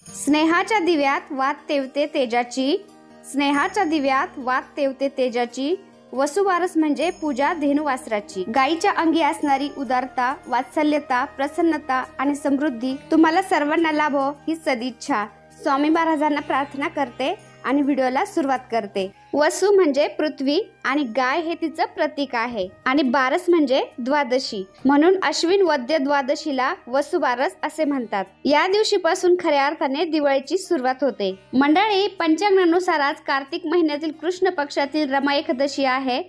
स्नेहाच्या दिव्यात वात तेवते तेजाची, स्नेहाच्या दिव्यात वात तेवते तेजाची, वसुबारस म्हणजे पूजा धेनुवासराची। गायीच्या अंगी असणारी उदारता, वात्सल्यता, प्रसन्नता आणि समृद्धी तुम्हाला सर्वांना लाभो ही सदिच्छा स्वामी महाराजांना प्रार्थना करते आणि व्हिडिओला सुरुवात करते। वसु म्हणजे पृथ्वी आणि गाय हे तिचं प्रतीक आहे आणि बारस म्हणजे द्वादशी, म्हणून अश्विन वद्य द्वादशीला वसुबारस असे म्हणतात। या दिवशीपासून खऱ्या अर्थाने दिवाळीची सुरुवात होते। मंडळी, पंचांगानुसार आज कार्तिक महिन्यातील कृष्ण पक्षातील रमा एकादशी आहे।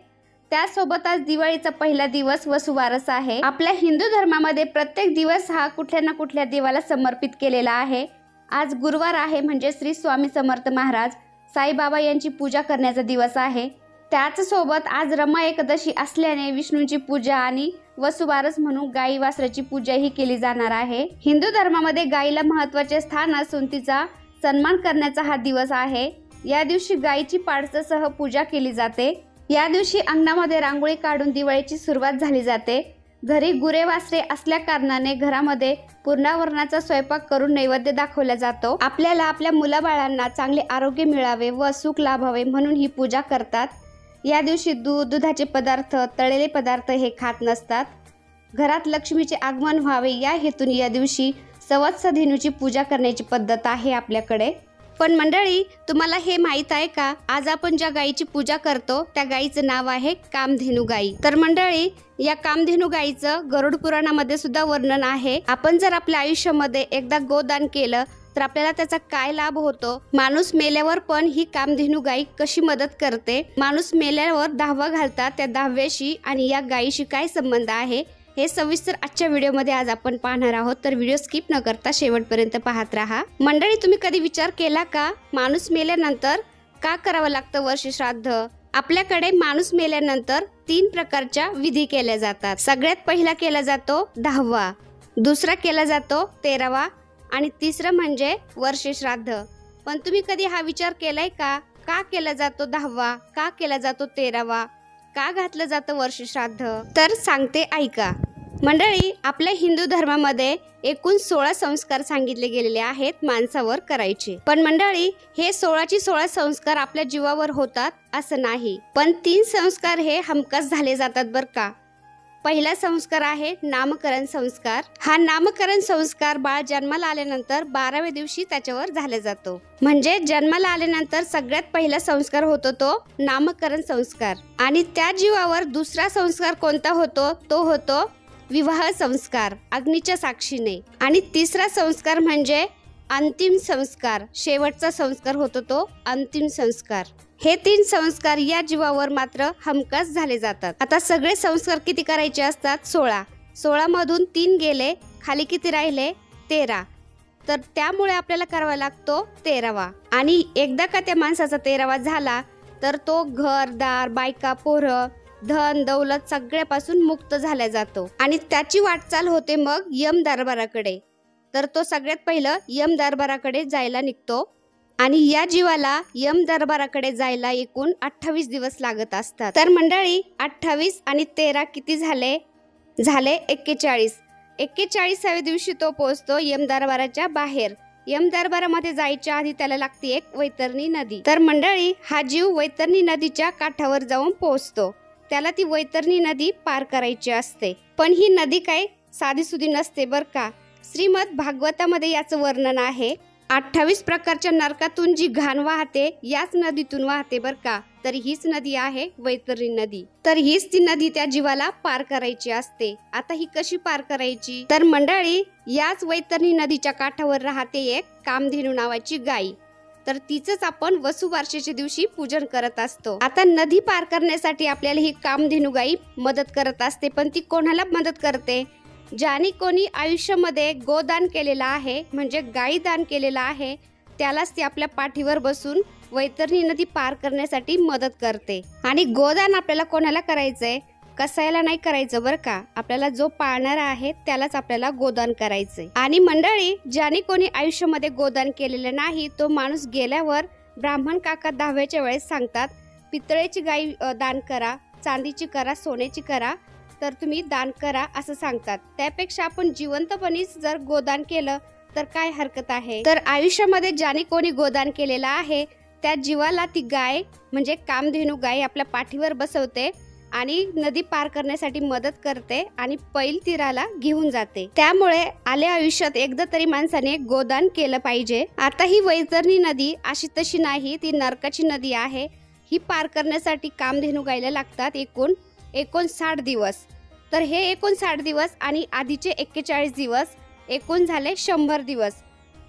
त्यासोबतच दिवाळीचा पहिला दिवस वसुबारस आहे। आपल्या हिंदू धर्मामध्ये प्रत्येक दिवस हा कुठल्या ना कुठल्या देवाला समर्पित केलेला आहे। आज गुरुवार आहे म्हणजे श्री स्वामी समर्थ महाराज साईबाबा यांची पूजा करण्याचा दिवस आहे। त्याच सोबत आज रमा एकादशी असल्याने विष्णूंची पूजा आणि वसुबारस म्हणून गाई वासराची पूजा ही केली जाणार आहे। हिंदू धर्मामध्ये गायीला महत्त्वाचे स्थान असून तिचा सन्मान करण्याचा हा दिवस आहे। या दिवशी गायीची पाडसासह पूजा केली जाते। या दिवशी अंगणामध्ये रांगोळी काढून दिवाळीची सुरुवात झाली जाते। घरी गुरे वासरे असल्या कारणाने घरामध्ये पूर्णावरणाचा स्वयंपाक करून नैवेद्य दाखवला जातो। आपल्याला आपल्या मुलाबाळांना चांगले आरोग्य मिळावे व सुख लाभावे म्हणून ही पूजा करतात। या दिवशी दूध, दुधाचे पदार्थ, तळलेले पदार्थ हे खात नसतात। घरात लक्ष्मीचे आगमन व्हावे या हेतून या दिवशी सवत्स धेनूची पूजा करण्याची पद्धत आहे आपल्याकडे। पण मंडळी, तुम्हाला हे माहित आहे का, आज आपण ज्या गायीची पूजा करतो त्या गायीचं नाव आहे कामधेनू गाई। तर मंडळी, या कामधेनू गायीचं गरुड पुराणामध्ये सुद्धा वर्णन आहे। आपण जर आपल्या आयुष्यामध्ये एकदा गोदान केलं तर आपल्याला त्याचा काय लाभ होतो, माणूस मेल्यावर पण ही कामधेनू गाई कशी मदत करते, माणूस मेल्यावर दहावा घालतात त्या दहाव्याशी आणि या गायीशी काय संबंध आहे, हे सविस्तर आजच्या व्हिडिओमध्ये आज आपण पाहणार आहोत। तर व्हिडिओ स्किप न करता शेवटपर्यंत पाहत राहा। मंडळी, तुम्ही कधी विचार केला का, माणूस मेल्यानंतर का करावं लागतं वर्ष श्राद्ध? आपल्याकडे माणूस मेल्यानंतर 3 प्रकारच्या विधी केल्या जातात। सगळ्यात पहिला केला जातो 10वा, दुसरा केला जातो 13वा आणि तिसरा म्हणजे वर्ष श्राद्ध। पण तुम्ही कधी हा विचार केलाय का केला जातो 10वा, का केला जातो 13वा, का घातलं जातं वर्ष श्राद्ध? तर सांगते ऐका। मंडळी, आपल्या हिंदू धर्मामध्ये एकूण 16 संस्कार सांगितले गेलेले आहेत माणसावर करायचे। पण मंडळी, हे 16चे 16 संस्कार आपल्या जीवावर होतात असं नाही, पण 3 संस्कार हे हमखास झाले जातात बर का। पहिला संस्कार आहे नामकरण संस्कार। हा नामकरण संस्कार बाळ जन्माला आल्यानंतर 12व्या दिवशी त्याच्यावर झाला जातो। म्हणजे जन्माला आल्यानंतर सगळ्यात पहिला संस्कार होतो तो नामकरण संस्कार। आणि त्या जीवावर दुसरा संस्कार कोणता होतो, तो होतो विवाह संस्कार अग्नीच्या साक्षीने। आणि तिसरा संस्कार म्हणजे अंतिम संस्कार, शेवटचा संस्कार होतो तो अंतिम संस्कार। हे 3 संस्कार या जीवावर मात्र हमखास झाले जातात। आता सगळे संस्कार किती करायचे असतात? 16 मधून 3 गेले, खाली किती राहिले? 13। तर त्यामुळे आपल्याला करावा लागतो 13वा। आणि एकदा का त्या माणसाचा 13वा झाला तर तो घरदार, बायका, पोरं, धन दौलत सगळ्यापासून मुक्त झाला जातो आणि त्याची वाटचाल होते मग यम दरबाराकडे। तर तो सगळ्यात पहिलं यम दरबाराकडे जायला निघतो आणि या जीवाला यम दरबाराकडे जायला एकूण 28 दिवस लागत असतात। तर मंडळी, 28 आणि 13 किती झाले? 41। 41व्या दिवशी तो पोहोचतो यम दरबाराच्या बाहेर। यम दरबारामध्ये जायच्या आधी त्याला लागते एक वैतरणी नदी। तर मंडळी, हा जीव वैतरणी नदीच्या काठावर जाऊन पोहोचतो। त्याला ती वैतरणी नदी पार करायची असते। पण ही नदी काय साधीसुधी नसते बर का। श्रीमद भागवतामध्ये याचं वर्णन आहे। 28 प्रकारच्या नरकातून जी घाण वाहते याच नदीतून वाहते बर का। तर हीच नदी आहे वैतरणी नदी। तर हीच ती नदी त्या जीवाला पार करायची असते। आता ही कशी पार करायची? तर मंडळी, याच वैतरणी नदीच्या काठावर राहते एक कामधेनू नावाची गाई। तर तिचंच आपण वसुबारसेच्या दिवशी पूजन करत असतो। आता नदी पार करण्यासाठी आपल्याला ही कामधेनू गाई मदत करत असते। पण ती कोणाला मदत करते? ज्याने कोणी आयुष्यामध्ये गोदान केलेला आहे म्हणजे गाई दान केलेला आहे त्यालाच ती आपल्या पाठीवर बसून वैतरणी नदी पार करण्यासाठी मदत करते। आणि गोदान आपल्याला कोणाला करायचंय? कसायला नाही करायचं बर का। आपल्याला जो पाळणारा आहे त्यालाच आपल्याला गोदान करायचंय। आणि मंडळी, ज्याने कोणी आयुष्यामध्ये गोदान केलेलं नाही तो माणूस गेल्यावर ब्राह्मण काका 10व्याच्या वेळेस सांगतात, पितळेची गाई दान करा, चांदीची करा, सोन्याची करा, तर तुम्ही दान करा असं सांगतात। त्यापेक्षा आपण जिवंतपणीच जर गोदान केलं तर काय हरकत आहे। तर आयुष्यामध्ये ज्याने कोणी गोदान केलेला आहे त्या जीवाला ती गाय म्हणजे कामधेनू गाय आपल्या पाठीवर बसवते आणि नदी पार करण्यासाठी मदत करते आणि पैल तीराला घेऊन जाते। त्यामुळे आल्या आयुष्यात एकदा तरी माणसाने गोदान केलं पाहिजे। आता ही वैतरणी नदी अशी तशी नाही, ती नरकाची नदी आहे। ही पार करण्यासाठी कामधेनू गायला लागतात एकूण 59 दिवस। तर हे 59 दिवस आणि आधीचे 41 दिवस एकूण झाले 100 दिवस।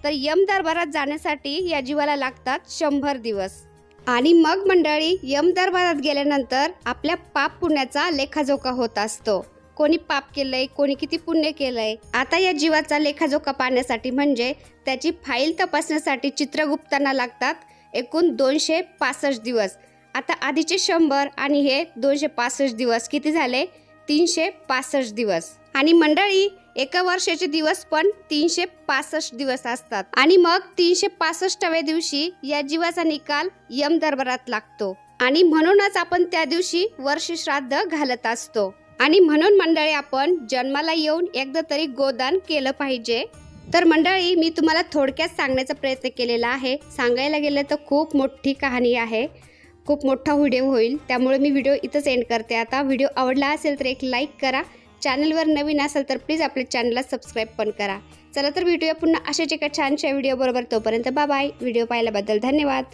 तर यम दरबारात जाण्यासाठी या जीवाला लागतात 100 दिवस। आणि मग मंडळी यम दरबारात गेल्यानंतर आपल्या पाप पुण्याचा लेखाजोखा होत असतो। कोणी पाप केलंय, कोणी किती पुण्य केलंय। आता या जीवाचा लेखाजोखा पाहण्यासाठी म्हणजे त्याची फाईल तपासण्यासाठी चित्रगुप्तांना लागतात एकूण 265 दिवस। आता आधीचे 100 आणि हे 265 दिवस किती झाले, 365 दिवस। आणि मंडळी एका वर्षाचे दिवस पण 365 दिवस असतात। आणि मग 365व्या दिवशी या जीवाचा निकाल यम दरबारात लागतो आणि म्हणूनच आपण त्या दिवशी वर्ष श्राद्ध घालत असतो। आणि म्हणून मंडळी आपण जन्माला येऊन एकदा तरी गोदान केलं पाहिजे। तर मंडळी मी तुम्हाला थोडक्यात सांगण्याचा प्रयत्न केलेला आहे। सांगायला गेलं तर खूप मोठी कहाणी आहे, खूप मोठा व्हिडिओ होईल, त्यामुळे मी व्हिडिओ इथंच एंड करते। आता व्हिडिओ आवडला असेल तर एक लाईक करा, चॅनलवर नवीन असेल तर प्लीज आपल्या चॅनलला सबस्क्राईब पण करा। चला तर भेटूया पुन्हा अशाच एका छानशा व्हिडिओ बरोबर, तोपर्यंत बाय बाय। व्हिडिओ पाहिल्याबद्दल धन्यवाद।